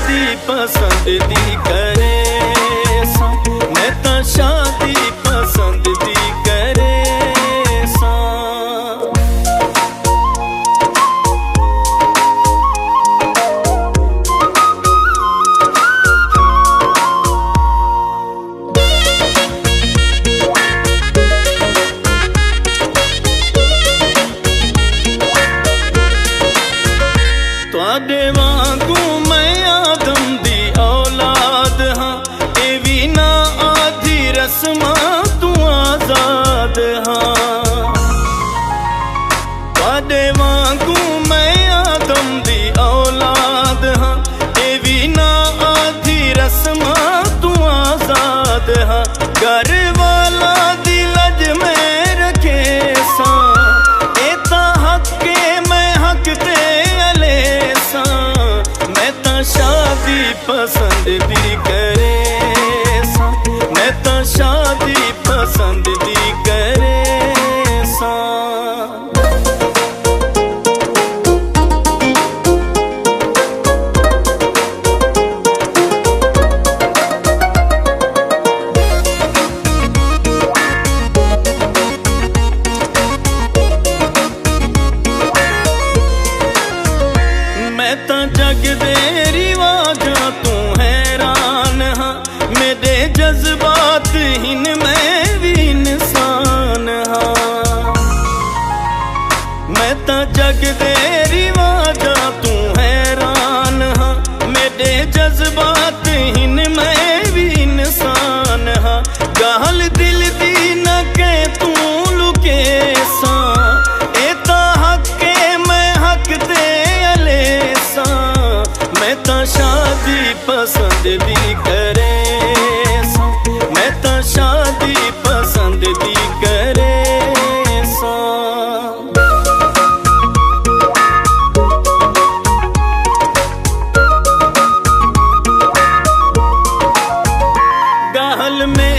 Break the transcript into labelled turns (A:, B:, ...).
A: शादी पसंद दी करे सा, मैं तां शादी पसंद दी करे सा। तुहाडे वांगू मैं आदम दी औलाद हाँ, ए भी ना आधी रस्मां तू आजाद हाँ। तुहाडे वांगू मैं आदम दी औलाद हाँ, ए भी ना आधी रस्मां तू आजाद हाँ। घर वाला दी लज में रखे सा, ए तां हक मैं हक ते शादी पसंद दी करे सा, मैं तां शादी पसंद दी करे सा। मैं तां जग दे रिवाजां तू हैरान हाँ, मेरे जज्बात हिन मैं भी इंसान हाँ। मैं तां जग दे रिवाजां तू हैरान हाँ, मेरे जज्बात हिन मैं भी इंसान हाँ। गाल दिल दी न के तू लुके सा, ए तां हक मैं हक दे मैं तां शादी पसंद दी